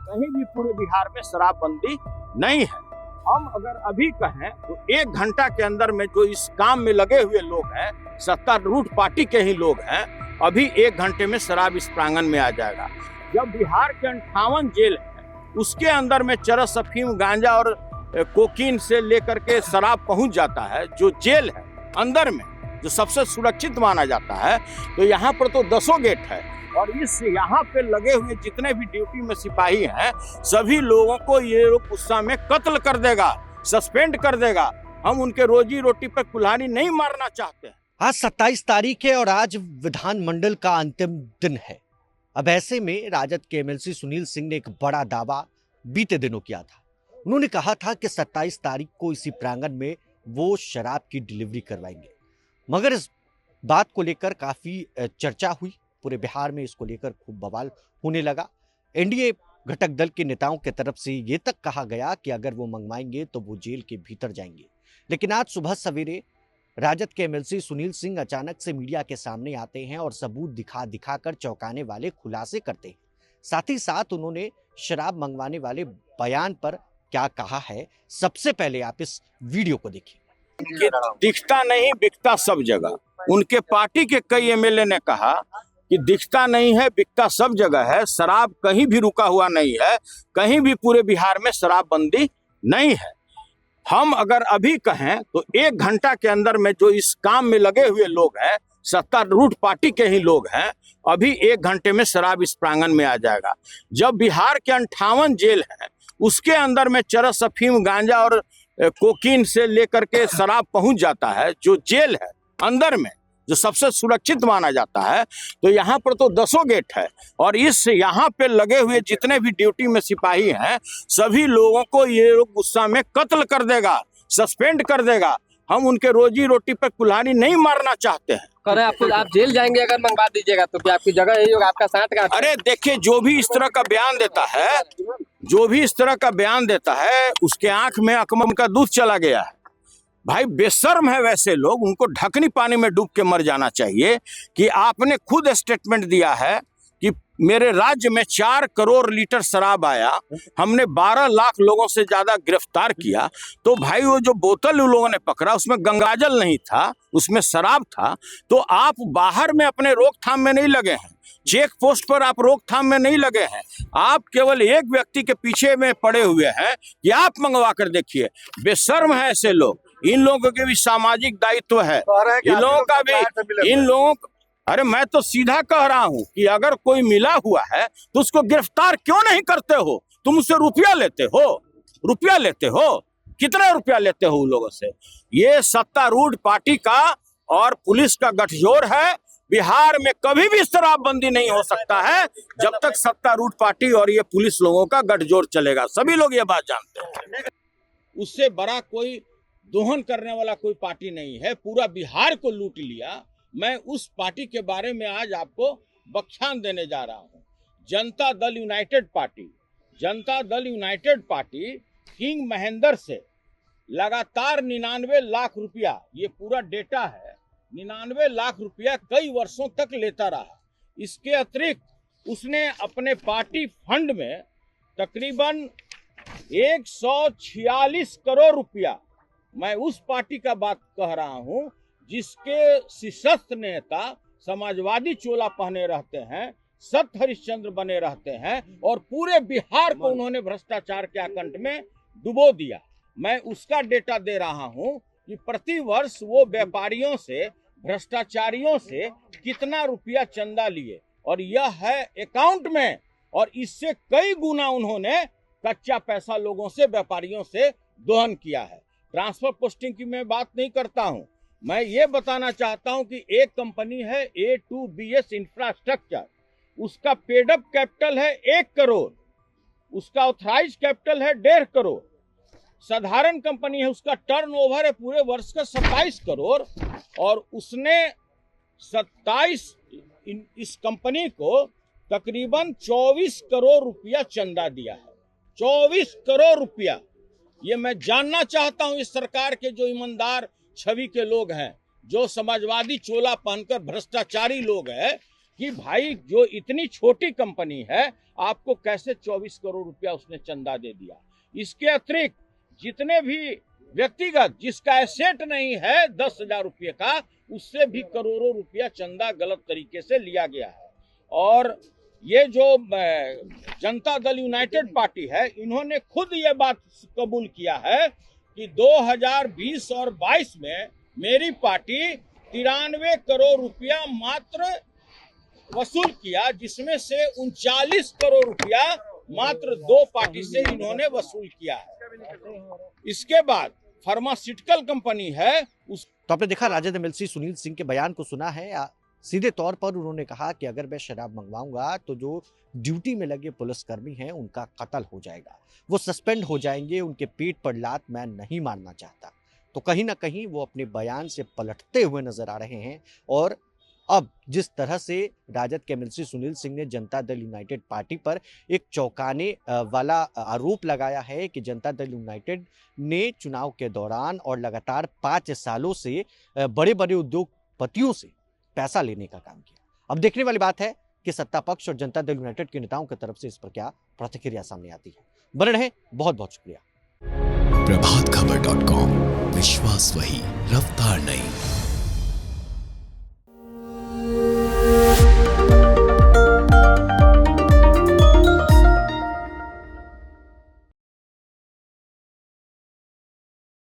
कहीं भी पूरे बिहार में शराबबंदी नहीं है। हम अगर अभी कहें तो 1 घंटा के अंदर में जो इस काम में लगे हुए लोग हैं, सत्तारूढ़ पार्टी के ही लोग हैं, अभी 1 घंटे में शराब इस प्रांगण में आ जाएगा। जब बिहार के 58 जेल है, उसके अंदर में चरस, अफीम, गांजा और कोकीन से लेकर के शराब पहुंच जाता है, जो जेल है अंदर में जो सबसे सुरक्षित माना जाता है, तो यहाँ पर तो 10 गेट है और इस यहाँ पे लगे हुए जितने भी ड्यूटी में सिपाही हैं, सभी लोगों को ये गुस्सा में कत्ल कर देगा, सस्पेंड कर देगा। हम उनके रोजी रोटी पर कुल्हाड़ी नहीं मारना चाहते हैं। आज 27 तारीख है और आज विधानमंडल का अंतिम दिन है। अब ऐसे में राजद के एमएलसी सुनील सिंह ने एक बड़ा दावा बीते दिनों किया था। उन्होंने कहा था कि 27 तारीख को इसी प्रांगण में वो शराब की डिलीवरी करवाएंगे, मगर इस बात को लेकर काफी चर्चा हुई। पूरे बिहार में इसको लेकर खूब बवाल होने लगा। एनडीए घटक दल के नेताओं की तरफ से ये तक कहा गया कि अगर वो मंगवाएंगे तो वो जेल के भीतर जाएंगे। लेकिन आज सुबह सवेरे राजद के एमएलसी सुनील सिंह अचानक से मीडिया के सामने आते हैं और सबूत दिखा दिखाकर चौंकाने वाले खुलासे करते हैं। साथ ही साथ उन्होंने शराब मंगवाने वाले बयान पर क्या कहा है, सबसे पहले आप इस वीडियो को देखिए। दिखता नहीं बिकता सब जगह। उनके पार्टी के कई एमएलए ने कहा कि दिखता नहीं है बिकता सब जगह है, शराब कहीं भी रुका हुआ नहीं है, कहीं भी पूरे बिहार में शराबबंदी नहीं है। हम अगर अभी कहें तो 1 घंटा के अंदर में जो इस काम में लगे हुए लोग हैं, सत्तारूढ़ पार्टी के ही लोग हैं, अभी 1 घंटे में शराब इस प्रांगण में आ जाएगा। जब बिहार के 58 जेल हैं, उसके अंदर में चरस, अफीम, गांजा और कोकीन से लेकर के शराब पहुंच जाता है, जो जेल है अंदर में जो सबसे सुरक्षित माना जाता है, तो यहाँ पर तो 10 गेट है और इस यहाँ पे लगे हुए जितने भी ड्यूटी में सिपाही हैं, सभी लोगों को ये गुस्सा में कत्ल कर देगा, सस्पेंड कर देगा। हम उनके रोजी रोटी पर कुल्हाड़ी नहीं मारना चाहते हैं। करें आपको, आप जेल जाएंगे अगर मंगवा दीजिएगा तो क्या आपकी जगह यही होगा, आपका साथ का? अरे देखिए, जो भी इस तरह का बयान देता है, जो भी इस तरह का बयान देता है, उसके आंख में अकमम का दूध चला गया है। भाई बेशर्म है वैसे लोग, उनको ढकनी पानी में डूब के मर जाना चाहिए। कि आपने खुद स्टेटमेंट दिया है कि मेरे राज्य में 4 करोड़ लीटर शराब आया, हमने 12 लाख लोगों से ज्यादा गिरफ्तार किया। तो भाई वो जो बोतल उन लोगों ने पकड़ा उसमें गंगाजल नहीं था, उसमें शराब था। तो आप बाहर में अपने रोकथाम में नहीं लगे हैं, चेक पोस्ट पर आप रोकथाम में नहीं लगे हैं, आप केवल एक व्यक्ति के पीछे में पड़े हुए हैं कि आप मंगवा कर देखिए। बेशर्म है ऐसे लोग। इन लोगों के भी सामाजिक दायित्व है, इन लोगों का भी, इन लोगों। अरे मैं तो सीधा कह रहा हूं कि अगर कोई मिला हुआ है तो उसको गिरफ्तार क्यों नहीं करते हो? तुम उससे रुपया लेते हो, रुपया लेते हो, कितना रुपया लेते हो उन लोगों से? ये सत्तारूढ़ पार्टी का और पुलिस का गठजोड़ है। बिहार में कभी भी शराबबंदी नहीं हो सकता है जब तक सत्तारूढ़ पार्टी और ये पुलिस लोगों का गठजोड़ चलेगा। सभी लोग ये बात जानते हैं। उससे बड़ा कोई दोहन करने वाला कोई पार्टी नहीं है। पूरा बिहार को लूट लिया। मैं उस पार्टी के बारे में आज आपको व्याख्यान देने जा रहा हूं। Janata Dal United party, Janata Dal United party king Mahendra से लगातार 99 लाख रुपया, ये पूरा डेटा है, 99 लाख रुपया कई वर्षों तक लेता रहा। इसके अतिरिक्त उसने अपने पार्टी फंड में तकरीबन 146 करोड़ रुपया, मैं उस पार्टी का बात कह रहा हूं जिसके शीर्षस्थ नेता समाजवादी चोला पहने रहते हैं, सत्य हरिश्चंद्र बने रहते हैं और पूरे बिहार को उन्होंने भ्रष्टाचार के आकंठ में डुबो दिया। मैं उसका डेटा दे रहा हूं कि प्रति वर्ष वो व्यापारियों से, भ्रष्टाचारियों से कितना रुपया चंदा लिए और यह है अकाउंट में, और इससे कई गुना उन्होंने कच्चा पैसा लोगों से, व्यापारियों से दोहन किया है। ट्रांसफर पोस्टिंग की मैं बात नहीं करता हूं। मैं ये बताना चाहता हूं कि एक कंपनी है A2BS इंफ्रास्ट्रक्चर, उसका पेडअप कैपिटल है 1 करोड़, उसका ऑथराइज कैपिटल है 1.5 करोड़। साधारण कंपनी है, उसका टर्नओवर है पूरे वर्ष का 27 करोड़ और उसने 27 इस कंपनी को तकरीबन 24 करोड़ रुपया चंदा दिया है। 24 करोड़ रुपया। ये मैं जानना चाहता हूं इस सरकार के जो ईमानदार छवि के लोग हैं, जो समाजवादी चोला पहनकर भ्रष्टाचारी लोग हैं, कि भाई जो इतनी छोटी कंपनी है आपको कैसे 24 करोड़ रुपया उसने चंदा दे दिया। इसके अतिरिक्त जितने भी व्यक्तिगत जिसका एसेट नहीं है 10,000 रुपये का, उससे भी करोड़ों रुपया चंदा गलत तरीके से लिया गया है। और ये जो जनता दल यूनाइटेड पार्टी है, इन्होंने खुद ये बात कबूल किया है कि 2020 और 22 में मेरी पार्टी 93 करोड़ रुपया मात्र वसूल किया, जिसमें से 39 करोड़ रुपया मात्र 2 पार्टी से इन्होंने वसूल किया है। इसके बाद फार्मास्यूटिकल कंपनी है उस तो आपने देखा राजद एमएलसी सुनील सिंह के बयान को सुना है। सीधे तौर पर उन्होंने कहा कि अगर मैं शराब मंगवाऊंगा तो जो ड्यूटी में लगे पुलिसकर्मी हैं उनका कत्ल हो जाएगा, वो सस्पेंड हो जाएंगे, उनके पीठ पर लात मैं नहीं मारना चाहता। तो कहीं ना कहीं वो अपने बयान से पलटते हुए नजर आ रहे हैं। और अब जिस तरह से राजद के एमएलसी सुनील सिंह ने जनता दल यूनाइटेड पार्टी पर एक चौंकाने वाला आरोप लगाया है कि जनता दल यूनाइटेड ने चुनाव के दौरान और लगातार 5 सालों से बड़े बड़े उद्योगपतियों से पैसा लेने का काम किया। अब देखने वाली बात है कि सत्ता पक्ष और जनता दल यूनाइटेड के नेताओं की तरफ से इस पर क्या प्रतिक्रिया सामने आती है। बने रहें, बहुत बहुत शुक्रिया। प्रभातखबर.com, विश्वास वही, रफ्तार नहीं।